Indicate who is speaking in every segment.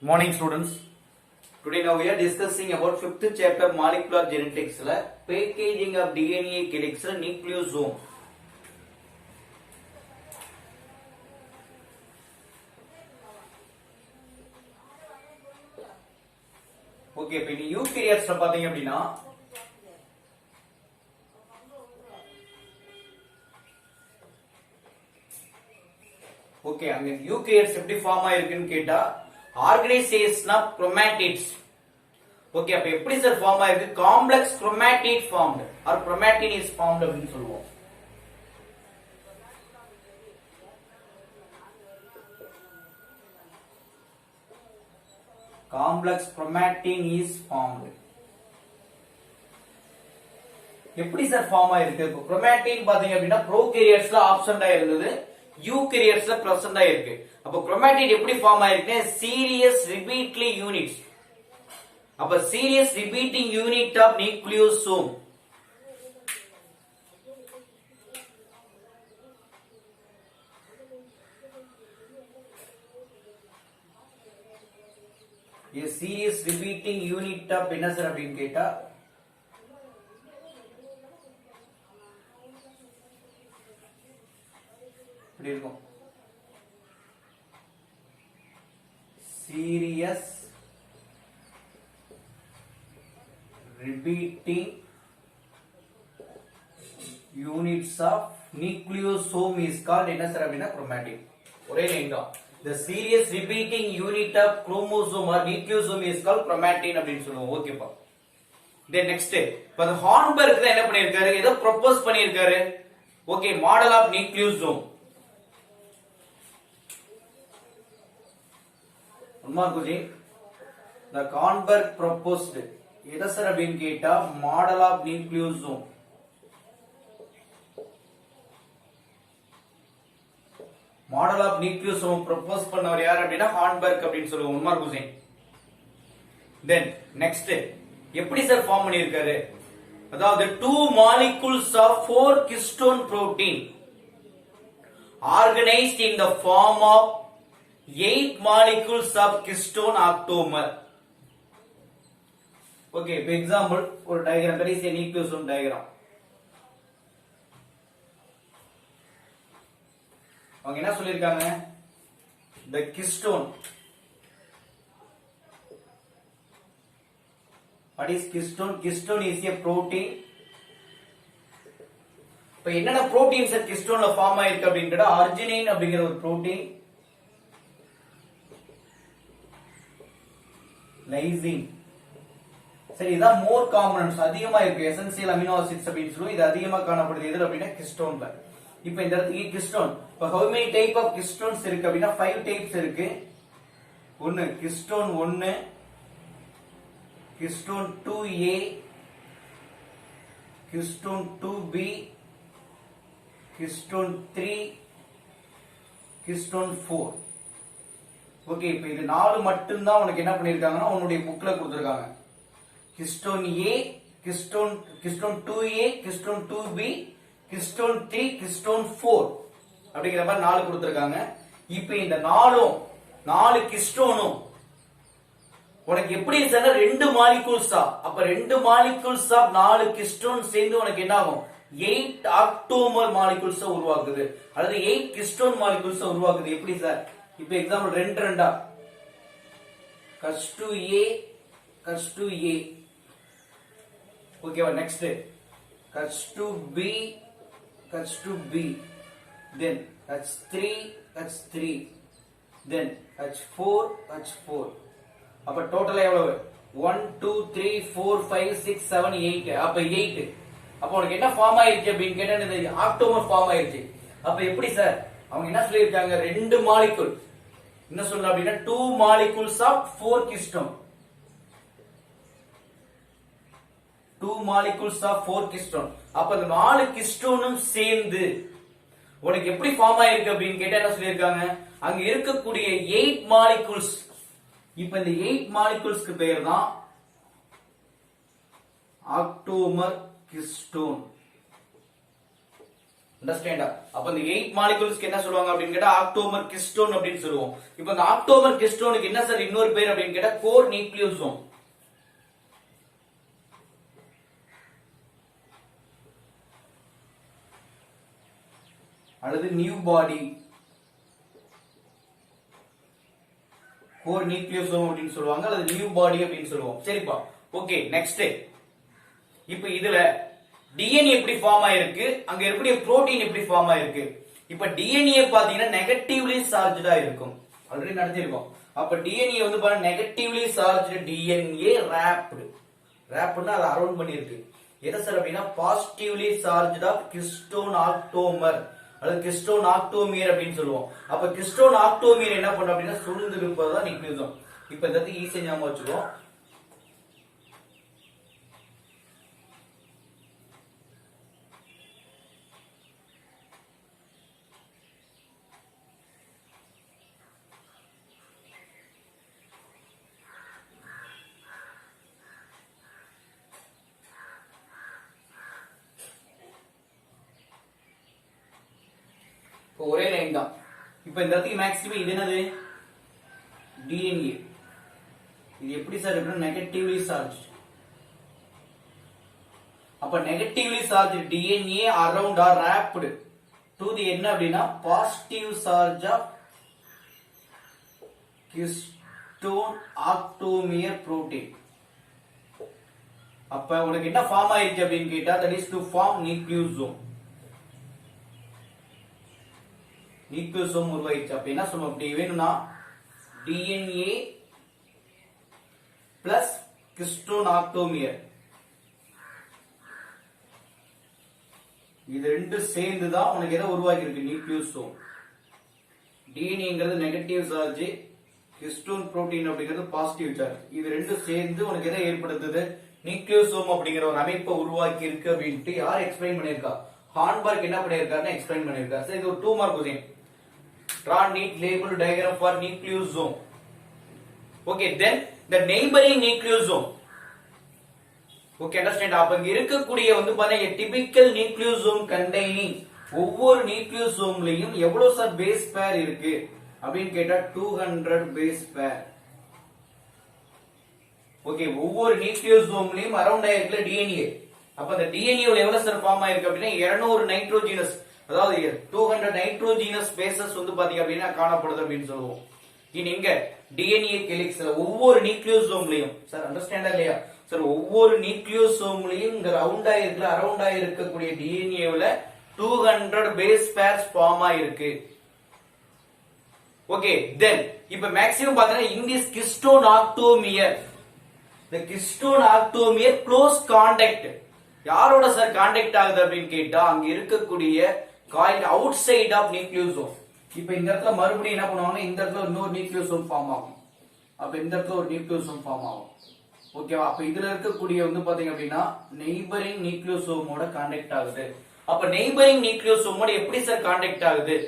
Speaker 1: Morning students. Today now we are discussing about 5th chapter molecular genetics la packaging of DNA helix nucleosome. Okay, இப்ப இந்த eukaryotes பாத்தீங்க அப்படினா okay அங்க eukaryotes எப்படி form ஆயிருக்குன்னு கேட்டா ஆர்கனைசேஷன் ஆஃப் குரோமாட்டிட்ஸ். ஓகே அப்ப எப்படி சார் ஃபார்ம் ஆயிருக்கு? Complex chromatid formed or chromatin is formed அப்படினு சொல்லுவோம். Complex chromatin is formed. எப்படி சார் ஃபார்ம் ஆயிருக்கு? குரோமாட்டின் பாத்தீங்க அப்படின்னா ப்ரோகாரியோட்ஸ்ல ஆப்சென்ட் ஆயிருந்தது, யூகரியோட்ஸ்ல பிரசன்ட் ஆயிருக்கு. அப்ப குரோமாட்டின் எப்படி ஃபார்ம் ஆயிருக்கு? Series repeatedly units. அப்ப series repeating unit of nucleosome. A series repeating unit of என்ன சார் அப்படின்னு கேட்டா இப்படி இருக்கும். Serious repeating units of nucleosome is called என்ன சார் அப்படின்னா chromatin. ஒரே நேம் தான். The serious repeating unit of chromosome or nucleosome is called chromatin அப்படின்னு சொல்லுவோம். ஓகேப்பா. Then next இப்ப ஹார்ன்பர்க் என்ன பண்ணிருக்காரு? ஏதோ ப்ரோபோஸ் பண்ணிருக்காரு. Okay, model of nucleosome. The Kornberg proposed எதை சார் அப்படின்னு கேட்டா model of nucleosome. Model of nucleosome propose பண்ணவர் யார் அப்படின்னா ஹார்ன்பர்க் அப்படின்னு சொல்லுவோம். உண்மார் குசைன். தென் நெக்ஸ்ட் எப்படி சார் ஃபார்ம் பண்ணியிருக்காரு? அதாவது 2 molecules of 4 histone protein organized in the form of 8 molecules of histone octamer. Okay, for example, ஒரு diagram, that is a nucleosome diagram. அவங்க என்ன சொல்லிருக்காங்க? The histone. What is histone? Histone is a protein. இப்ப என்னென்ன proteins ஹிஸ்டோன்ல form ஆயிருக்கு அப்படின்னு கேட்டா arginine அப்படிங்கிற ஒரு புரோட்டீன், லைசின். சரி, இதான் மோர் காம்பனன்ட்ஸ் அதிகமா இருக்கு. எசென்சியல் அமினோ ஆசிட்ஸ் அப்படின்னு சொல்லுவோம். இது அதிகமா காணப்படுது எது அப்படின்னா ஹிஸ்டோன்ல. இப்போ இந்த இடத்துக்கு ஹிஸ்டோன், இப்போ how many type of histones இருக்கு அப்படின்னா 5 டைப்ஸ் இருக்கு. ஒன்னு histone 1, histone 2A, histone 2B, histone 3, histone 4. Okay, இப்போ இது 4 மட்டும் தான் உனக்கு என்ன பண்ணிருக்காங்கன்னா உன்னுடைய புக்ல கொடுத்திருக்காங்க. Histone A, histone 2A, histone 2B, histone 3, histone 4 அப்படிங்கிற மாதிரி 4 கொடுத்திருக்காங்க. இப்போ இந்த 4 ஹிஸ்டோனும் உனக்கு எப்படி இருக்குன்னா 2 மாலிகூல்ஸ் தான். அப்ப 2 மாலிகூல்ஸ் ஆஃப் 4 ஹிஸ்டோன் சேர்ந்து உனக்கு என்ன ஆகும்? 8 ஆக்டோமர் மாலிகூல்ஸ் உருவாக்குது, அல்லது 8 ஹிஸ்டோன் மாலிகூல்ஸ் உருவாக்குது. எப்படி சார்? இப்ப எக்ஸாம்பிள் 2 H2A, H2A. ஓகேவா? Next H2B, H2B, then H3, H3, then H4, H4. அப்ப டோட்டலா எவ்வளவு? 1 2 3 4 5 6 7 8. அப்ப 8. அப்ப உனக்கு என்ன ஃபார்ம் ஆயிருச்சு அப்படின்னு கேட்டா இந்த ஆக்டோமர் ஃபார்ம் ஆயிருச்சு. அப்ப எப்படி சார்? அவங்க என்ன சொல்லிருக்காங்க? 2 மாலிகூல் என்ன சொல்லலாம் அப்படின்னா 2 molecules of 4 histone. 2 molecules of 4 histone. அப்ப இந்த 4 ஹிஸ்டோனும் சேர்ந்து உனக்கு எப்படி ஃபார்ம் ஆயிருக்கு அப்படின்னு கேட்டா என்ன சொல்லிருக்காங்க? அங்க இருக்கக்கூடிய 8 molecules. இப்ப இந்த 8 moleculesக்கு பேர் தான் ஆக்டோமர் ஹிஸ்டோன். அண்டர்ஸ்டாண்டா? அப்ப இந்த 8 மாலிகூல்ஸ்க்கு என்ன சொல்லுவாங்க அப்படின்னு கேட்டா ஆக்டோமர் கிஸ்டோன் அப்படின்னு சொல்லுவோம். இப்ப இந்த ஆக்டோமர் கிஸ்டோனுக்கு என்ன சார் இன்னொரு பேர் அப்படின்னு கேட்டா கோர் நியூக்ளியோசோம். அல்லது நியூ பாடி, கோர் நியூக்ளியோசோம் அப்படின்னு சொல்லுவாங்க, அல்லது நியூ பாடி அப்படின்னு சொல்லுவோம். சரிப்பா, ஓகே. நெக்ஸ்ட், இப்ப இதுல டிஎன்ஏ எப்படி ஃபார்ம் ஆயிருக்கு, அங்க இருக்கக்கூடிய புரோட்டீன் எப்படி ஃபார்ம் ஆயிருக்கு. இப்ப டிஎன்ஏ பாத்தீங்கன்னா நெகட்டிவ்லி சார்ஜ்டா இருக்கும், ஆல்ரெடி நடத்திருக்கோம். அப்ப டிஎன்ஏ வந்து பாருங்க நெகட்டிவ்லி சார்ஜ்டு டிஎன்ஏ ரேப்னா அது அரவுண்ட் பண்ணி இருக்கு. என்ன சார் அப்படின்னா பாசிட்டிவ்லி சார்ஜ்ட் ஆஃப் கிஸ்டோன் ஆக்டோமர் அல்லது கிஸ்டோன் ஆக்டோமியர் அப்படின்னு சொல்லுவோம். அப்ப கிஸ்டோன் ஆக்டோமியர் என்ன பண்ணும் அப்படின்னா சுருண்டு இருப்பதுதான் நியூக்ளியோசோம். இப்ப இந்த ஈஸியா ஞாபகம் வச்சுக்கோம். ஒரே லைன் தான். இப்ப இந்த இடத்துக்கு மேக்ஸிமம் இது என்னது டிஎன்ஏ. இது எப்படி சார் இருக்குன்னா நெகட்டிவ்லி சார்ஜ். அப்ப negatively charge DNA around or wrapped to the என்ன அப்படின்னா positive charge of histone octamer protein. அப்ப உனக்கு என்ன ஃபார்ம் ஆயிருக்கு அப்படின்னு கேட்டா that is to form nucleosome. Nucleosome உருவாயிடுச்சு. அப்ப என்ன சொல்லுவோம் அப்படி வேணும்னா டிஎன்ஏ பிளஸ் கிஸ்டோன் ஆக்டோமியர் இது ரெண்டு சேர்ந்து தான் உனக்கு எதை உருவாக்கி இருக்கு நியூக்ளியோசோம். டிஎன்ஏங்கிறது நெகட்டிவ் சார்ஜ், கிஸ்டோன் புரோட்டீன் அப்படிங்கிறது பாசிட்டிவ் சார்ஜ். இது ரெண்டும் சேர்ந்து உனக்கு எதை ஏற்படுத்துது நியூக்ளியோசோம் அப்படிங்கிற ஒரு அமைப்பை உருவாக்கி இருக்கு அப்படின்ட்டு யார் எக்ஸ்பிளைன் பண்ணிருக்கா? ஹான்பர்க் என்ன பண்ணிருக்காருன்னு எக்ஸ்பிளைன் பண்ணிருக்காரு. சரி, இது ஒரு 2 mark question. Draw neat label diagram for nucleosome. Okay, then the neighboring nucleosome. Okay, understand? அப்ப இங்க இருக்கக்கூடிய வந்து பாருங்க typical nucleosome containing ஒவ்வொரு நியூக்ளியோசோம்லயும் எவ்வளவு சார் பேஸ் பேர் இருக்கு அப்படின்னு கேட்டா 200 பேஸ் பேர். ஓகே, ஒவ்வொரு நியூக்ளியோசோம்லயும் அரவுண்ட் ஆயிருக்குல டிஎன்ஏ. அப்ப அந்த டிஎன்ஏ எவ்வளவு சார் ஃபார்ம் ஆயிருக்கு அப்படின்னா 200 நைட்ரோஜினஸ், அதாவது 200 நைட்ரோஜினஸ் பேசஸ் வந்து பாத்தீங்க அப்படின்னா காணப்படுது அப்படின்னு சொல்லுவோம். இங்க டிஎன்ஏ ஹெலிக்ஸ்ல ஒவ்வொரு நியூக்ளியோசோம்லயும் சார் அண்டர்ஸ்டாண்டா இல்லையா சார், ஒவ்வொரு நியூக்ளியோசோம்லயும் இங்க அரவுண்ட் ஆயிருக்கக்கூடிய டிஎன்ஏல 200 பேஸ் பேர்ஸ் ஃபார்ம் ஆயிருக்கு. ஓகே, தென் இப்ப மேக்ஸிமம் பாத்தீங்கன்னா in this histone octamer, the histone octamer close contact யாரோட சார் கான்டாக்ட் ஆகுது அப்படின்னு கேட்டா அங்க இருக்கக்கூடிய coil outside of nucleosome. இப்ப இந்த இடத்துல மறுபடியும் என்ன பண்ணுவாங்கன்னா இந்த இடத்துல இன்னொரு நியூக்ளியோசோம் ஃபார்ம் ஆகும். அப்ப இந்த இடத்துல ஒரு நியூக்ளியோசோம் ஃபார்ம் ஆகும். ஓகேவா? அப்ப இதுல இருக்கக்கூடிய வந்து பாத்தீங்க அப்படின்னா நெய்பரிங் நியூக்ளியோசோமோட கான்டாக்ட் ஆகுது. அப்ப நெய்பரிங் நியூக்ளியோசோமோட எப்படி சார் கான்டாக்ட் ஆகுது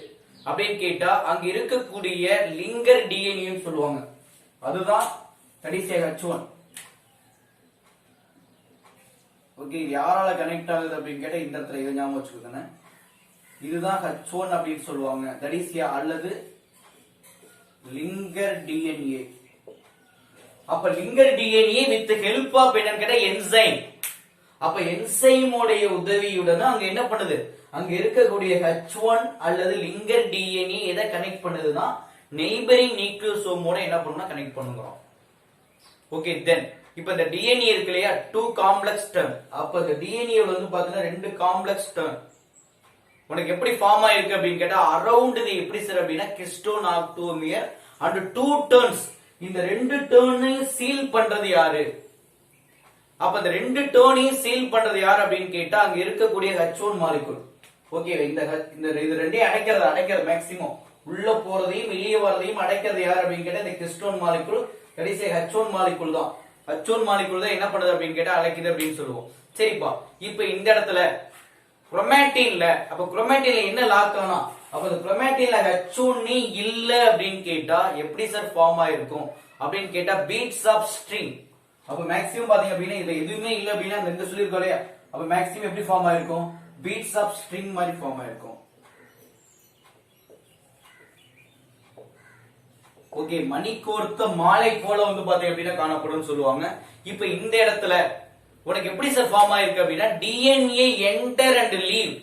Speaker 1: அப்படின்னு கேட்டா அங்க இருக்கக்கூடிய லிங்கர் டிஎன்ஏன்னு சொல்லுவாங்க. அதுதான் கடைசியாக H1. ஓகே, யாரால கனெக்ட் ஆகுது அப்படின்னு கேட்டா இந்த இடத்துல இதை ஞாபகம் வச்சுக்கோங்க. இதுதான் H1 அப்படின்னு சொல்லுவாங்க. தட் இஸ் அல்லது லிங்கர் டிஎன்ஏ. அப்ப linker DNA with help of என்னன்னு கேட்டா என்சைம். அப்ப என்சைமோடைய உதவியுடன் அங்க என்ன பண்ணுது, அங்க இருக்கக்கூடிய H1 அல்லது லிங்கர் டிஎன்ஏ எதை கனெக்ட் பண்ணுதுன்னா நெய்பரிங் நியூக்ளியோசோமோட என்ன பண்ணுனா கனெக்ட் பண்ணுகிறோம். ஓகே, தென் இப்ப இந்த டிஎன்ஏ இருக்கு இல்லையா 2 காம்ப்ளெக்ஸ் டர்ன். அப்ப இந்த டிஎன்ஏ வந்து பாத்தீங்கன்னா 2 காம்ப்ளெக்ஸ் டர்ன் உனக்கு எப்படி ஃபார்ம் ஆயிருக்கு அப்படின்னு கேட்டா அரவுண்ட் இது எப்படி சார் அப்படின்னா கிஸ்டோன் ஆக்டோமியர் அண்ட் 2 டர்ன்ஸ். இந்த 2 டர்னையும் சீல் பண்றது யாரு? அப்ப இந்த 2 டர்னையும் சீல் பண்றது யாரு அப்படின்னு கேட்டா அங்க இருக்கக்கூடிய H1 மாலிகூல். ஓகே, இந்த இது ரெண்டையும் அடைக்கிறது மேக்ஸிமம் உள்ள போறதையும் வெளியே வரதையும் அடைக்கிறது யாரு அப்படின்னு கேட்டா இந்த கிஸ்டோன் மாலிகூல். கடைசி H1 மாலிகூல் தான். H1 மாலிகூல் தான் என்ன பண்ணுது அப்படின்னு கேட்டா அழைக்குது அப்படின்னு சொல்லுவோம். சரிப்பா, இப்ப இந்த இடத்துல குரோமாட்டின்ல, அப்ப குரோமாட்டின்ல என்ன லாக் ஆனா அப்ப இந்த குரோமாட்டின்ல H1 இல்ல அப்படின்னு கேட்டா எப்படி சார் ஃபார்ம் ஆயிருக்கும் அப்படின்னு கேட்டா பீட்ஸ் ஆஃப் ஸ்ட்ரிங். அப்ப மேக்ஸிமம் பாத்தீங்க அப்படின்னா இதுல எதுவுமே இல்ல அப்படின்னா இந்த சொல்லிருக்கோம் இல்லையா, அப்ப மேக்ஸிமம் எப்படி ஃபார்ம் ஆயிருக்கும் பீட்ஸ் ஆஃப் ஸ்ட்ரிங் மாதிரி ஃபார்ம் ஆயிருக்கும். ஓகே, மணி கோர்த்த மாலை போல வந்து பாத்தீங்க அப்படின்னா காணப்படும் சொல்லுவாங்க. இப்ப இந்த இடத்துல உனக்கு எப்படி சார் ஃபார்ம் ஆயிருக்கு அப்படின்னா DNA enter and leave.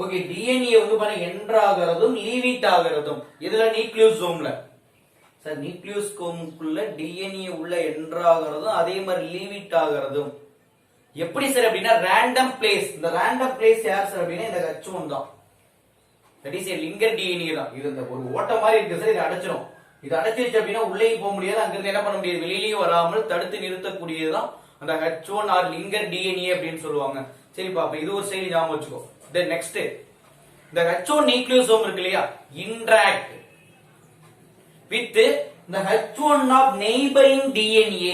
Speaker 1: Okay, DNA வந்து பாத்தீங்கன்னா என்டர் ஆகிறதும் லீவ் இட் ஆகிறதும் இதுல நியூக்ளியோசோம்ல சார் நியூக்ளியோசோமுக்குள்ள டிஎன்ஏ உள்ள என்டர் ஆகிறதும் அதே மாதிரி லீவ் இட் ஆகிறதும் எப்படி சார் அப்படின்னா ரேண்டம் பிளேஸ். இந்த ரேண்டம் பிளேஸ் யார் சார் அப்படின்னா இந்த H1 தான். தட் இஸ் லிங்கர் டிஎன்ஏ தான். இது இந்த ஒரு ஓட்ட மாதிரி இருக்கு சார், இது அடைச்சிரும். இது அடைச்சிருச்சு அப்படின்னா உள்ளேயும் போக முடியாது, அங்கிருந்து என்ன பண்ண முடியாது, வெளியிலயும் வராமல் தடுத்து நிறுத்தக்கூடியதுதான் அந்த H1 ஆர் லிங்கர் டிஎன்ஏ அப்படின்னு சொல்லுவாங்க. சரி பாப்பா, இது ஒரு சைடு ஞாபகம் வச்சுக்கோ. தென் நெக்ஸ்ட் இந்த H1 நியூக்ளியோசோம் இருக்கு இல்லையா, interact with the H1 of neighboring DNA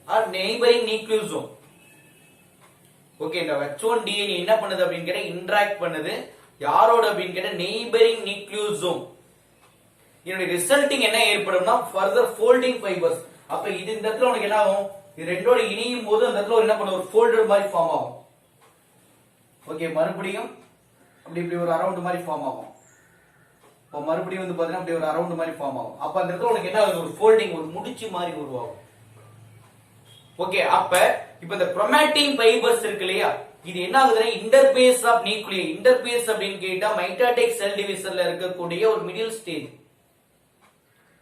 Speaker 1: or neighboring nucleosome. Okay, இந்த H1 DNA என்ன பண்ணுது அப்படின்னு கேட்டா இன்டராக்ட் பண்ணுது யாரோட அப்படின்னு கேட்டா நெய்பரிங் நியூக்ளியோசோம். இதனுடைய ரிசல்ட்டிங் என்ன ஏற்படும்னா ஃபர்தர் ஃபோல்டிங் ஃபைபர்ஸ். அப்ப இது இந்த இடத்துல உனக்கு என்ன ஆகும், இது ரெண்டோட இணையும் போது அந்த இடத்துல என்ன பண்ணும், ஒரு ஃபோல்டர் மாதிரி ஃபார்ம் ஆகும். ஓகே, மறுபடியும் அப்படி இப்படி ஒரு அரவுண்ட் மாதிரி ஃபார்ம் ஆகும். இப்போ மறுபடியும் வந்து பாத்தீங்கன்னா அப்படி ஒரு அரவுண்ட் மாதிரி ஃபார்ம் ஆகும். அப்ப அந்த இடத்துல உனக்கு என்ன ஆகுது, ஒரு ஃபோல்டிங், ஒரு முடிச்சு மாதிரி உருவாகும். ஓகே, அப்ப இப்ப இந்த குரோமாட்டின் ஃபைபர்ஸ் இருக்கு இல்லையா, இது என்ன ஆகுதுன்னா இன்டர்பேஸ் ஆஃப் நியூக்ளியை. இன்டர்பேஸ் அப்படின்னு கேட்டா மைட்டாடிக் செல் டிவிஷன்ல இருக்கக்கூடிய ஒரு மிடில் ஸ்டேஜ்.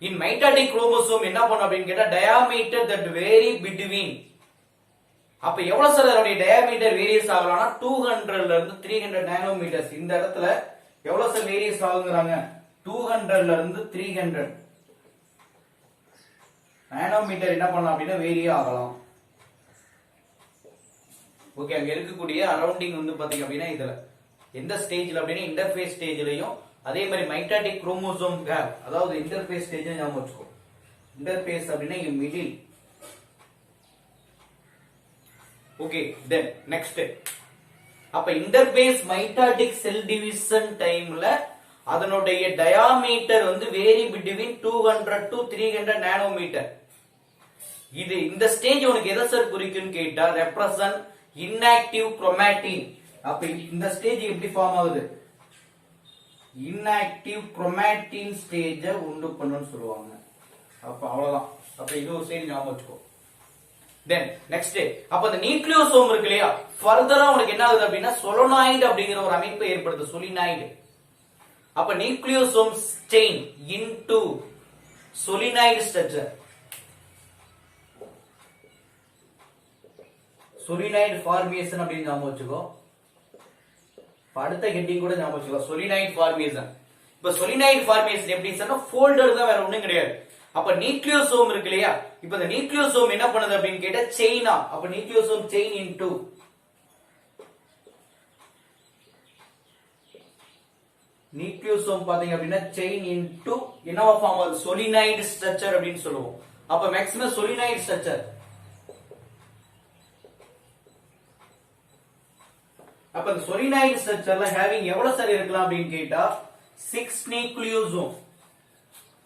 Speaker 1: இன் மைட்டாடிக் குரோமோசோம் என்ன பண்ணும் அப்படின்னு கேட்டா டயாமீட்டர் தட் வேரி பிட்வீன். அப்ப எவ்வளவு சார் அதனுடைய டயாமீட்டர் வேரியஸ் ஆகலாம்னா 200 ல இருந்து 300 நானோமீட்டர்ஸ். இந்த இடத்துல எவ்வளவு சார் வேரியஸ் ஆகுங்கிறாங்க, 200 ல இருந்து 300 நானோமீட்டர் என்ன பண்ணலாம் அப்படின்னா வேரி ஆகலாம். ஓகே, அங்க இருக்கக்கூடிய அரவுண்டிங் வந்து பாத்தீங்க அப்படின்னா இதுல எந்த ஸ்டேஜ்ல அப்படின்னா இன்டர்பேஸ் ஸ்டேஜ்லயும் அதே மாதிரி மைட்டாடிக் குரோமோசோம் கேப், அதாவது இன்டர்பேஸ் ஸ்டேஜ் ஞாபகம் வச்சுக்கோ. இன்டர்பேஸ் அப்படின்னா இங்க மிடில். ஓகே, தென் நெக்ஸ்ட் அப்ப இன்டர்பேஸ் மைட்டாடிக் செல் டிவிஷன் டைம்ல அதனுடைய டயாமீட்டர் வந்து வேரி பிட்வீன் 200 to 300 நானோமீட்டர். இது இந்த ஸ்டேஜ் உனக்கு எதை சார் குறிக்குன்னு கேட்டா ரெப்ரசன்ட் inactive chromatin. அப்ப இந்த ஸ்டேஜ் எப்படி ஃபார்ம் ஆகுது, inactive chromatin ஸ்டேஜை உண்டு பண்ணுன்னு சொல்லுவாங்க. அப்ப அவ்வளவுதான். அப்ப இது ஒரு ஸ்டேஜ் ஞாபகம் வச்சுக்கோ. தென் நெக்ஸ்ட் அப்ப இந்த நியூக்ளியோசோம் இருக்கு இல்லையா, ஃபர்தரா உனக்கு என்ன ஆகுது அப்படின்னா சொலனாய்டு அப்படிங்கிற ஒரு அமைப்பை ஏற்படுது, சொலினாய்டு. அப்ப nucleosome chain into solenoid structure. Solenoid formation அப்படின்னு ஞாபகம் வச்சுக்கோ. அடுத்த ஹெட்டிங் கூட ஞாபகம் வச்சுக்கோ, சொலினாய்டு ஃபார்மேஷன். இப்ப சொலினாய்டு ஃபார்மேஷன் எப்படி சொன்னா ஃபோல்டர் தான், வேற ஒண்ணும் கிடையாது. அப்ப நியூக்ளியோசோம் இருக்கு இல்லையா, இப்ப இந்த நியூக்ளியோசோம் என்ன பண்ணுது அப்படின்னு கேட்டா செயினா. அப்ப நியூக்ளியோசோம் செயின் இன்டு நியூக்ளியோசோம் பாத்தீங்க அப்படின்னா செயின் இன்டு என்னவா ஃபார்ம் ஆகுது, சொலினாய்டு ஸ்ட்ரக்சர் அப்படின்னு சொல்லுவோம். அப்ப மேக்ஸிமம் சொலினாய்டு ஸ்ட்ரக்சர். அப்ப இந்த சொலினாய்டு ஸ்ட்ரக்சர்ல ஹேவிங் எவ்வளவு சார் இருக்கலாம் அப்படின்னு கேட்டா 6 நியூக்ளியோசோம்.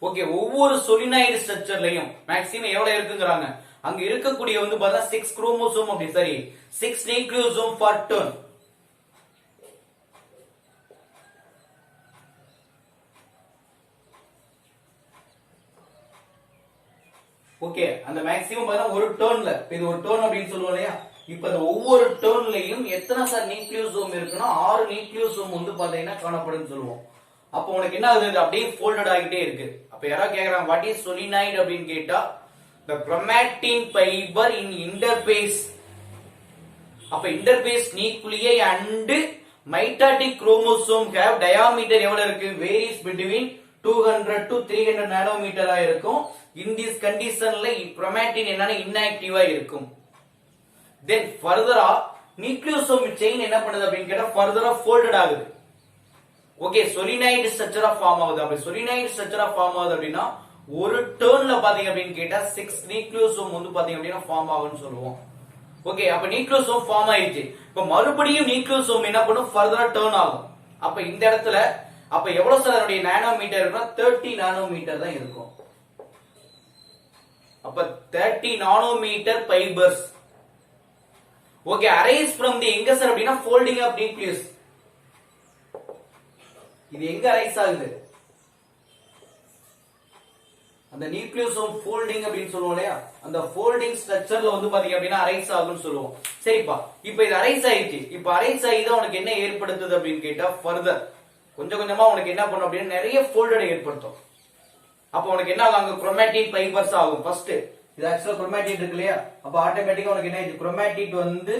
Speaker 1: ஓகே, ஒவ்வொரு சொலினாய்டு ஸ்ட்ரக்சர்லயும் மேக்ஸிமம் எவ்வளவு இருக்குங்கறாங்க, அங்க இருக்கக்கூடிய வந்து பார்த்தா 6 குரோமோசோம் அப்படி சரி 6 நியூக்ளியோசோம் ஃபார் டர்ன். ஓகே, அந்த மேக்ஸிமம் பார்த்தா ஒரு டர்ன்ல, இது ஒரு டர்ன் அப்படின்னு சொல்லுவோம் இல்லையா, இப்ப இந்த ஒவ்வொரு டர்ன்லயும் எத்தனை சார் நியூக்ளியோசோம் இருக்குன்னா 6 நியூக்ளியோசோம் வந்து பாத்தீங்கன்னா காணப்படுன்னு சொல்லுவோம். அப்ப உனக்கு என்ன ஆகுது, அப்படியே ஃபோல்டட் ஆகிட்டே இருக்கு. அப்ப யாராவது கேக்குறாங்க வாட் இஸ் சொலினாய்டு அப்படின்னு கேட்டா the chromatin fiber in interphase. அப்ப interphase nuclei and mitotic chromosome have diameter எவ்வளவு இருக்கு, varies between 200 to 300 நானோமீட்டரா இருக்கும். in this conditionல chromatin என்னன்னா inactive-ஆ இருக்கும். then further nucleosome chain என்ன பண்ணுது அப்படின்னு கேட்டா further folded ஆகுது. ஓகே, சொலினாய்டு ஸ்ட்ரக்சரா ஃபார்ம் ஆகுது. அப்ப சொலினாய்டு ஸ்ட்ரக்சரா ஃபார்ம் ஆகுது அப்படின்னா ஒரு டர்ன்ல பாத்தீங்க அப்படின்னு கேட்டா 6 நியூக்ளியோசோம் வந்து பாத்தீங்க அப்படின்னா ஃபார்ம் ஆகும்னு சொல்லுவோம். ஓகே, அப்ப நியூக்ளியோசோம் ஃபார்ம் ஆயிடுச்சு. இப்ப மறுபடியும் நியூக்ளியோசோம் என்ன பண்ணும், ஃபர்தரா டர்ன் ஆகும். அப்ப இந்த இடத்துல அப்ப எவ்வளவு சார் அதனுடைய நானோமீட்டர் இருக்குன்னா 30 நானோமீட்டர் தான் இருக்கும். அப்ப 30 nanometre fibres. Okay, arise from the எங்க சார் அப்படின்னா ஃபோல்டிங் ஆஃப் நியூக்ளியஸ். இது எங்க அரைஸ் ஆகுது? அந்த நியூக்ளியோசோம் ஃபோல்டிங் அப்படின்னு சொல்லுவோம் இல்லையா, அந்த ஃபோல்டிங் ஸ்ட்ரக்சர்ல வந்து பாத்தீங்க அப்படின்னா அரைஸ் ஆகும்னு சொல்லுவோம். சரிப்பா, இப்போ இது அரைஸ் ஆயிடுச்சு. இப்போ அரைஸ் ஆகிதான் உனக்கு என்ன ஏற்படுத்துது அப்படின்னு கேட்டா ஃபர்தர் கொஞ்சம் கொஞ்சமா உனக்கு என்ன பண்ணும் அப்படின்னா நிறைய ஃபோல்டட் ஏற்படுத்தும். அப்போ உனக்கு என்ன ஆகும்? அங்க குரோமாட்டின் ஃபைபர்ஸ் ஆகும். ஃபர்ஸ்ட் இது ஆக்சுவலா குரோமாட்டின் இருக்கு இல்லையா, அப்ப ஆட்டோமேட்டிக்கா உனக்கு என்ன ஆயிடுச்சு? குரோமாட்டின் வந்து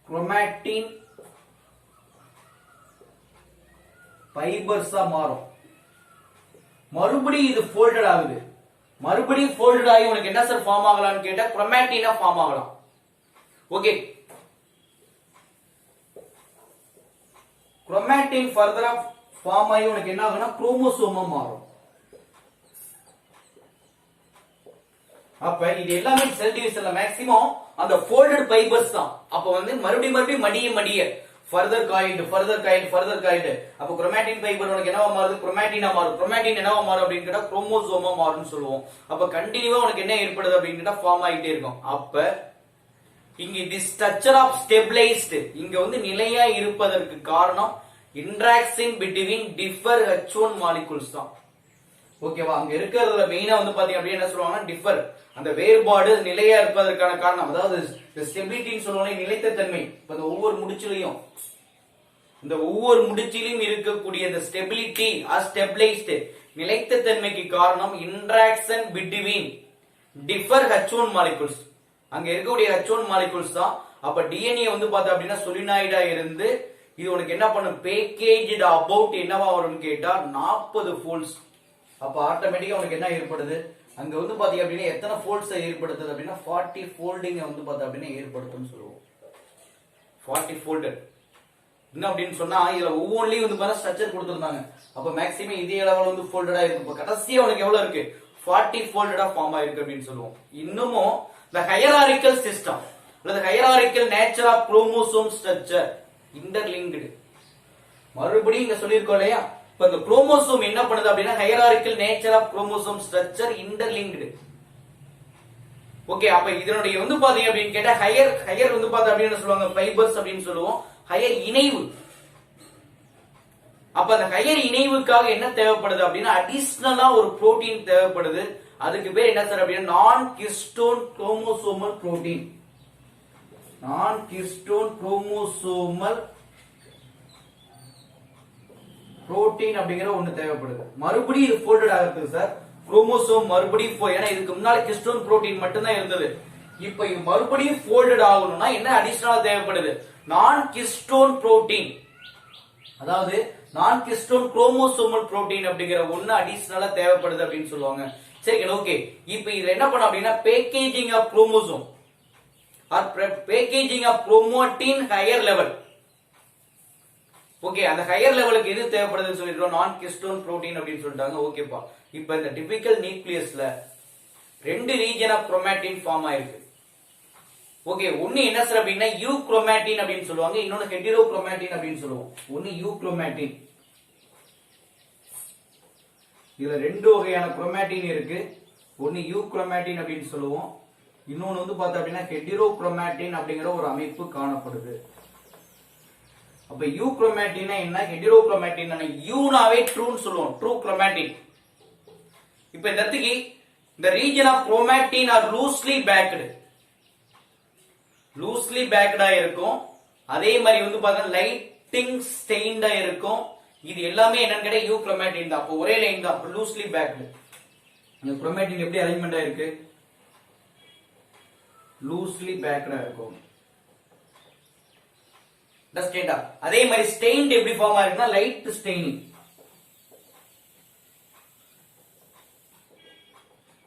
Speaker 1: குரோமாட்டின் ஃபைபர்ஸா மாறும். மறுபடியும் இது ஃபோல்டட் ஆகுது. மறுபடியும் ஃபோல்டட் ஆகி உனக்கு என்ன சார் ஃபார்ம் ஆகலாம்னு கேட்டா குரோமாட்டினா ஃபார்ம் ஆகலாம். ஓகே, குரோமாட்டின் ஃபர்தரா ஃபார்ம் ஆகி உனக்கு என்ன ஆகும்னா குரோமோசோமா மாறும். அப்ப இது எல்லாமே செல் டிவிஷன்ல மேக்ஸிமம் அந்த ஃபோல்டட் ஃபைபர்ஸ் தான். அப்ப வந்து மறுபடியும் மடிய ஃபர்தர் காயிட் அப்ப குரோமாட்டின் ஃபைபர் உனக்கு என்னவா மாறுது? குரோமாட்டினா மாறும். குரோமாட்டின் என்னவா மாறும் அப்படின்னு கேட்டா குரோமோசோமா மாறும்னு சொல்லுவோம். அப்ப கண்டினியூவா உனக்கு என்ன ஏற்படுது அப்படின்னு கேட்டா ஃபார்ம் ஆகிட்டே இருக்கும். அப்ப இங்க தி ஸ்ட்ரக்சர் ஆஃப் ஸ்டெபிலைஸ்டு இங்க வந்து நிலையா இருப்பதற்கு காரணம் interaction between differ H1 molecules தான். ஓகேவா, அங்க இருக்கிறதுல மெயினா வந்து பாத்தீங்க அப்படின்னா என்ன சொல்லுவாங்கன்னா டிஃபர், அந்த வேறுபாடு நிலையா இருப்பதற்கான காரணம், அதாவது ஸ்டெபிலிட்டின்னு சொல்லுவாங்க, நிலைத்த தன்மை. இப்ப இந்த ஒவ்வொரு முடிச்சிலும் இருக்கக்கூடிய இந்த ஸ்டெபிலிட்டி ஆர் ஸ்டெபிலைஸ்டு நிலைத்த தன்மைக்கு காரணம் interaction between differ H1 molecules. அங்க இருக்கக்கூடிய H1 மாலிகூல்ஸ் தான். அப்ப டிஎன்ஏ வந்து பார்த்தா அப்படின்னா சொலினாய்டா இருந்து இது உனக்கு என்ன பண்ணும்? பேக்கேஜ்டு அபவுட் என்னவா வரும்னு கேட்டா 40 ஃபோல்ட்ஸ். அப்ப ஆட்டோமேட்டிக்கா உனக்கு என்ன ஏற்படுது? அங்க வந்து பாத்தீங்க அப்படின்னா எத்தனை ஃபோல்ட்ஸ் ஏற்படுத்துது அப்படின்னா 40 ஃபோல்டிங் வந்து பார்த்தா அப்படின்னா ஏற்படுத்தும்னு சொல்லுவோம். 40 ஃபோல்டட் என்ன அப்படின்னு சொன்னா இதுல ஒவ்வொன்றிலையும் வந்து பார்த்தா ஸ்ட்ரக்சர் கொடுத்திருந்தாங்க. அப்ப மேக்ஸிமம் இதே அளவுல வந்து ஃபோல்டடா இருக்கு. இப்ப கடைசியா உனக்கு எவ்வளவு இருக்கு? 40 ஃபோல்டடா ஃபார்ம் ஆயிருக்கு அப்படின்னு சொல்லுவோம். இன்னமும் the hierarchical system அல்லது hierarchical nature of chromosome structure interlinked. மறுபடியும் இங்க சொல்லியிருக்கோம் இல்லையா, இப்ப இந்த குரோமோசோம் என்ன பண்ணுது அப்படின்னா hierarchical nature of chromosome structure interlinked. Okay, அப்ப இதனுடைய வந்து பாத்தீங்க அப்படின்னு கேட்டா ஹையர் வந்து பாத்தா அப்படின்னு சொல்லுவாங்க ஃபைபர்ஸ் அப்படின்னு சொல்லுவோம். ஹையர் இணைவு. அப்ப அந்த ஹையர் இணைவுக்காக என்ன தேவைப்படுது அப்படின்னா அடிஷனலா ஒரு புரோட்டீன் தேவைப்படுது. அதுக்கு பேர் என்ன சார் அப்படின்னா நான் ஹிஸ்டோன் குரோமோசோமல் புரோட்டீன். நான் ஹிஸ்டோன் குரோமோசோமல் புரோட்டீன் அப்படிங்கிற ஒண்ணு தேவைப்படுது. மறுபடியும் இது ஃபோல்டட் ஆகுது சார். குரோமோசோம் மறுபடியும் ஏன்னா இதுக்கு முன்னாடி ஹிஸ்டோன் புரோட்டீன் மட்டும்தான் இருந்தது. இப்ப இது மறுபடியும் ஃபோல்டட் ஆகணும்னா என்ன அடிஷனலா தேவைப்படுது? நான் ஹிஸ்டோன் புரோட்டீன், அதாவது நான் ஹிஸ்டோன் குரோமோசோமல் புரோட்டீன் அப்படிங்கிற ஒண்ணு அடிஷனலா தேவைப்படுது அப்படின்னு சொல்லுவாங்க. சரி, ஓகே. இப்ப இதுல என்ன பண்ண அப்படின்னா packaging of chromosome or packaging of chromatin higher level. Okay, அந்த ஹையர் லெவலுக்கு எது தேவைப்படுதுன்னு சொல்லிடுறோம்? நான் ஹிஸ்டோன் புரோட்டீன் அப்படின்னு சொல்லிட்டாங்க. ஓகேப்பா, இப்ப இந்த டிபிக்கல் நியூக்ளியஸ்ல ரெண்டு ரீஜன் ஆஃப் குரோமாட்டின் ஃபார்ம் ஆயிருக்கு. ஓகே, ஒன்னு என்ன சார் அப்படின்னா யூ குரோமாட்டின் அப்படின்னு சொல்லுவாங்க, இன்னொன்னு ஹெட்டிரோ குரோமாட்டின் அப்படின்னு சொல்லுவோம். ஒன்னு யூ குரோமாட்டின், இதுல ரெண்டு வகையான குரோமாட்டின் இருக்கு. ஒன்னு யூ குரோமாட்டின் அப்படின்னு சொல்லுவோம், இன்னொன்னு வந்து பார்த்தா அப்படின்னா ஹெட்டிரோ குரோமாட்டின் அப்படிங்கிற ஒரு அமைப்பு காணப்படுது. அப்ப யூ குரோமாட்டின் என்ன, ஹெட்டிரோ குரோமாட்டின் என்ன? யூனாவே ட்ரூன்னு சொல்லுவோம், ட்ரூ குரோமாட்டின். இப்ப இந்த இடத்துக்கு இந்த region of chromatin or loosely பேக்டா இருக்கும். அதே மாதிரி வந்து பாத்தீங்கன்னா லைட்டிங் ஸ்டெயின்டா இருக்கும். இது எல்லாமே என்னன்னு கேட்டா யூ குரோமாட்டின் தான். அப்போ ஒரே லைன் தான், லூஸ்லி பேக்டு. இந்த குரோமாட்டின் எப்படி அரேஞ்ச்மெண்டா இருக்கு? லூஸ்லி பேக்டா இருக்கும். அதே மாதிரி ஸ்டெயின்ட் எப்படி ஃபார்ம் ஆயிருக்குன்னா லைட் ஸ்டெயினிங்.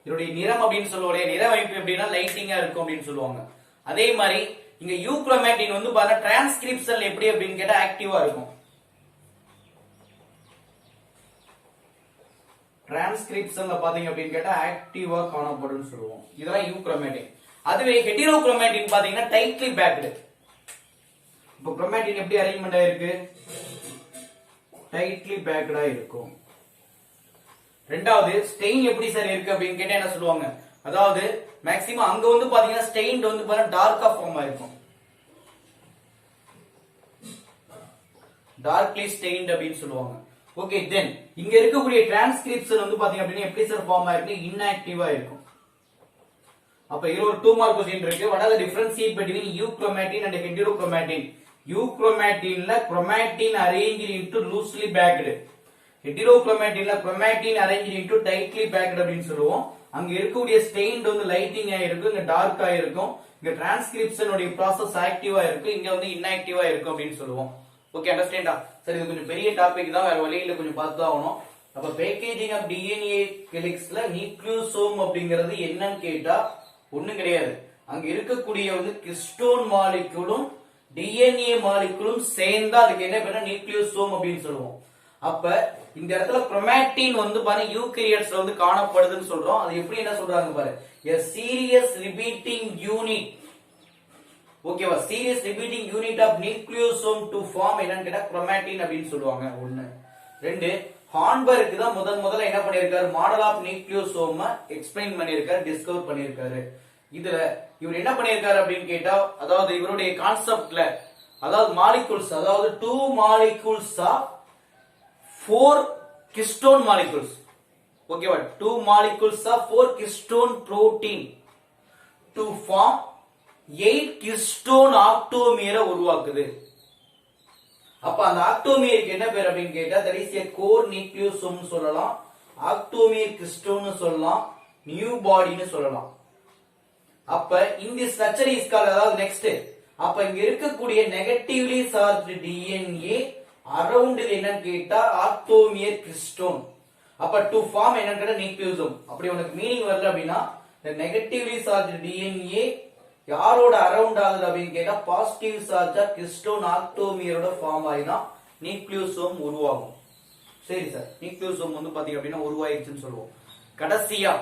Speaker 1: இதோடைய நிறம் அப்படின்னு சொல்லுவோம், நிற அமைப்பு எப்படின்னா லைட்டிங்கா இருக்கும் அப்படின்னு சொல்லுவாங்க. அதே மாதிரி இங்க யூ குரோமாட்டின் வந்து பாருங்க டிரான்ஸ்கிரிப்ஷன் எப்படி அப்படின்னு கேட்டா ஆக்டிவா இருக்கும். டிரான்ஸ்கிரிப்ஷன்ல பாத்தீங்க அப்படின்னு கேட்டா ஆக்டிவா காணப்படும் சொல்லுவோம். இதெல்லாம் யூ குரோமாட்டின். அதுவே ஹெட்டிரோ குரோமாட்டின் பாத்தீங்கன்னா டைட்லி பேக்டு. இப்போ குரோமாட்டின் எப்படி அரேஞ்ச்மெண்ட் ஆயிருக்கு? டைட்லி பேக்டா இருக்கும். ரெண்டாவது ஸ்டெயின் எப்படி சார் இருக்கு அப்படின்னு கேட்டா என்ன சொல்லுவாங்க? அதாவது மேக்ஸிமம் அங்க வந்து பாத்தீங்கன்னா ஸ்டெயின் வந்து பாத்தீங்கன்னா டார்க்கா ஃபார்ம் ஆயிருக்கும். டார்க்லி ஸ்டெயின்ட் அப்படின்னு சொல்லுவாங்க. ஓகே, தென் இங்க இருக்கக்கூடிய டிரான்ஸ்கிரிப்ஷன் வந்து பாத்தீங்க அப்படின்னா எப்படி சார் ஃபார்ம் ஆயிருக்கு? இன்ஆக்டிவா இருக்கும். அப்ப இதுல ஒரு 2 மார்க் क्वेश्चन இருக்கு. what are the differentiate between euchromatin and heterochromatin? euchromatinல chromatin arranged into loosely packed, heterochromatinல chromatin arranged into tightly packed அப்படினு சொல்லுவோம். அங்க இருக்கக்கூடிய ஸ்டெயின்ட் வந்து லைட்டிங்கா இருக்கும், இங்க டார்க்கா இருக்கும். இங்க டிரான்ஸ்கிரிப்ஷன் உடைய process ஆக்டிவா இருக்கு, இங்க வந்து இன்ஆக்டிவா இருக்கும் அப்படினு சொல்லுவோம். ஓகே, அண்டர்ஸ்டாண்டா? சரி, இது கொஞ்சம் பெரிய டாபிக் தான், வேற வழியில கொஞ்சம் பார்த்து ஆகணும். அப்ப பேக்கேஜிங் ஆஃப் டிஎன்ஏ ஹெலிக்ஸ்ல நியூக்ளியோசோம் அப்படிங்கிறது என்னன்னு கேட்டா ஒண்ணும் கிடையாது. அங்க இருக்கக்கூடிய வந்து கிறிஸ்டோன் மாலிகுலும் டிஎன்ஏ மாலிகுலும் சேர்ந்தா அதுக்கு என்ன பேரு? நியூக்ளியோசோம் அப்படின்னு சொல்லுவோம். அப்ப இந்த இடத்துல குரோமாட்டின் வந்து பாருங்க யூகரியோட்ஸ்ல வந்து காணப்படுதுன்னு சொல்றோம். அது எப்படி என்ன சொல்றாங்க பாரு, a serious repeating unit. ஓகேவா? serious repeating unit of nucleosome to form என்னன்னு கேட்டா குரோமாட்டின் அப்படின்னு சொல்லுவாங்க. ஒண்ணு. ரெண்டு, ஹான்பர்க் தான் முதல்ல என்ன பண்ணிருக்காரு? மாடல் ஆஃப் நியூக்ளியோசோம் எக்ஸ்பிளைன் பண்ணிருக்காரு, டிஸ்கவர் பண்ணிருக்காரு. இதுல இவர் என்ன பண்ணிருக்காரு அப்படின்னு கேட்டா, அதாவது இவருடைய கான்செப்ட்ல, அதாவது மாலிகூல்ஸ், அதாவது 2 மாலிகூல்ஸ் ஆஃப் 4 கிஸ்டோன் மாலிகூல்ஸ். ஓகேவா? 2 molecules of 4 histone protein to form 8 histone ஆக்டோமியரை உருவாக்குது. அப்ப அந்த ஆக்டோமியருக்கு என்ன பேர் அப்படின்னு கேட்டா, that is a core nucleosome சொல்லலாம், ஆக்டோமியர் கிறிஸ்டோன்னு சொல்லலாம், நியூ பாடின்னு சொல்லலாம். அப்ப இந்த ஸ்ட்ரக்சர் இஸ் கால்ட், அதாவது நெக்ஸ்ட், அப்ப இங்க இருக்கக்கூடிய நெகட்டிவ்லி சார்ஜ்டு டிஎன்ஏ அரவுண்ட் இது என்னன்னு கேட்டா ஆக்டோமியர் கிறிஸ்டோன். அப்ப டு ஃபார்ம் என்னன்னு கேட்டா நியூக்ளியோசோம். அப்படி உனக்கு மீனிங் வரல அப்படின்னா, நெகட்டிவ்லி சார்ஜ்டு டிஎன்ஏ யாரோட அரவுண்ட் ஆகுது அப்படின்னு கேட்டா பாசிட்டிவ் சார்ஜா கிறிஸ்டோன் ஆக்டோமியரோட ஃபார்ம் ஆகிதான் நியூக்ளியோசோம் உருவாகும். சரி சார், நியூக்ளியோசோம் வந்து பாத்தீங்க அப்படின்னா உருவாயிருச்சுன்னு சொல்லுவோம். கடைசியா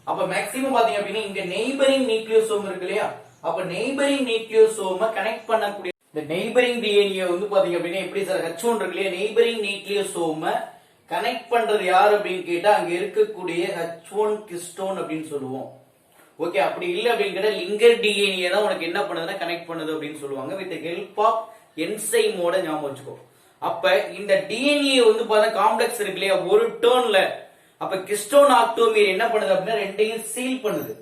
Speaker 1: அப்ப மேக்ஸிமம் பாத்தீங்க அப்படின்னா இங்க நெய்பரிங் நியூக்ளியோசோம் இருக்கு இல்லையா? அப்ப நெய்பரிங் நியூக்ளியோசோம் கனெக்ட் பண்ணக்கூடிய இந்த நெய்பரிங் டிஎன்ஏ வந்து பாத்தீங்க அப்படின்னா எப்படி சார் H1 இருக்கு இல்லையா? நெய்பரிங் நியூக்ளியோசோம் கனெக்ட் பண்றது யாரு அப்படின்னு கேட்டா அங்க இருக்கக்கூடிய H1 கிறிஸ்டோன் அப்படின்னு சொல்லுவோம். ஓகே, அப்படி இல்ல அப்படின்னு கேட்டா லிங்கர் டிஎன்ஏ தான் உனக்கு என்ன பண்ணுதுன்னா கனெக்ட் பண்ணுது அப்படின்னு சொல்லுவாங்க. வித் ஹெல்ப் ஆஃப் என்சைமோட ஞாபகம் வச்சுக்கோ. அப்ப இந்த டிஎன்ஏ வந்து பாத்தா காம்ப்ளெக்ஸ் இருக்கு இல்லையா? ஒரு டர்ன்ல அப்ப கிறிஸ்டோன் ஆக்டோமியர் என்ன பண்ணுது அப்படின்னா ரெண்டையும் சீல் பண்ணுது.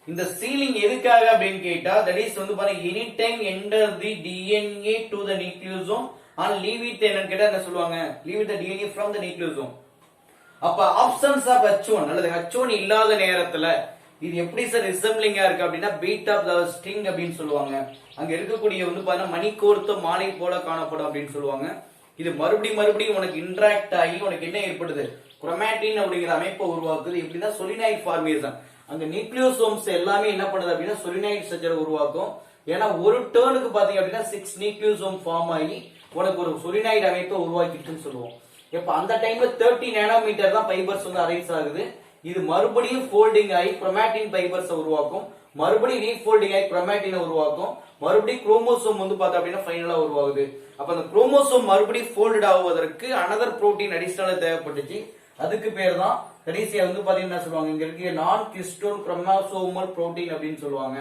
Speaker 1: இந்த சீலிங் எதுக்காக அப்படின்னு கேட்டா, தட் இஸ் வந்து பாருங்க any time enter the DNA to the nucleosome and leave it என்னன்னு கேட்டா என்ன சொல்லுவாங்க? Leave it the DNA from the nucleosome. அப்ப ஆப்ஷன்ஸ் ஆஃப் H1 அல்லது H1 இல்லாத நேரத்துல இது எப்படி சார் ரிசம்பிளிங்கா இருக்கு அப்படின்னா பீட் ஆஃப் தி ஸ்ட்ரிங் அப்படின்னு சொல்லுவாங்க. அங்க இருக்கக்கூடிய வந்து பாத்தீங்கன்னா மணி கோர்த்த மாலை போல காணப்படும் அப்படின்னு சொல்லுவாங்க. இது மறுபடியும் உனக்கு இன்டராக்ட் ஆகி உனக்கு என்ன ஏற்படுது? குரோமாட்டின் அப்படிங்கிற அமைப்பை உருவாக்குது. எப்படின்னா சொலினாய்ட் ஃபார்மேஷன். அங்க நியூக்ளியோசோம்ஸ் எல்லாமே என்ன பண்ணுது அப்படின்னா சொலினாய்ட் ஸ்ட்ரக்சர் உருவாக்கும். ஏன்னா ஒரு டர்னுக்கு பாத்தீங்க அப்படின்னா 6 நியூக்ளியோசோம் ஃபார்ம் ஆகி உனக்கு ஒரு சொலினாய்ட் அமைப்பை உருவாக்கிட்டுன்னு சொல்லுவோம். இப்ப அந்த டைம்ல 30 நானோமீட்டர் தான் ஃபைபர்ஸ் வந்து அரேஞ்ச் ஆகுது. இது மறுபடியும் ஃபோல்டிங் ஆகி குரோமாட்டின் ஃபைபர்ஸ் உருவாக்கும், மறுபடியும் ரீஃபோல்டிங் ஆகி குரோமாட்டினை உருவாக்கும், மறுபடியும் குரோமோசோம் வந்து பார்த்தா அப்படின்னா ஃபைனலா உருவாகுது. அப்ப அந்த குரோமோசோம் மறுபடியும் ஃபோல்டட் ஆகுவதற்கு அனதர் புரோட்டீன் அடிஷனலா தேவைப்பட்டுச்சு. அதுக்கு பேர் தான் கடைசியா வந்து பாத்தீங்கன்னா சொல்லுவாங்க இங்க இருக்க நான் கிறிஸ்டோன் குரோமோசோமல் புரோட்டீன் அப்படின்னு சொல்லுவாங்க.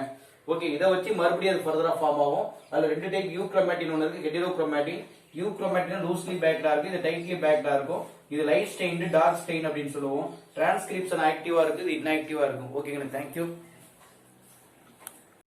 Speaker 1: ஓகே, இதை வச்சு மறுபடியும் அது ஃபர்தரா ஃபார்ம் ஆகும். அதுல 2 டைப் யூக்ரோமாட்டின் ஒன்னு இருக்கு, ஹெட்டரோக்ரோமாட்டின். யூக்ரோமாட்டின் லூஸ்லி பேக்டா இருக்கு, இது டைட்லி பேக்டா இருக்கும். இது லைட் ஸ்டெயின், டார்க் ஸ்டெயின் அப்படின்னு சொல்லுவோம். டிரான்ஸ்கிரிப்ஷன் ஆக்டிவா இருக்கு, இது இன்ஆக்டிவா இருக்கும். ஓகேங்க, தேங்க்யூ.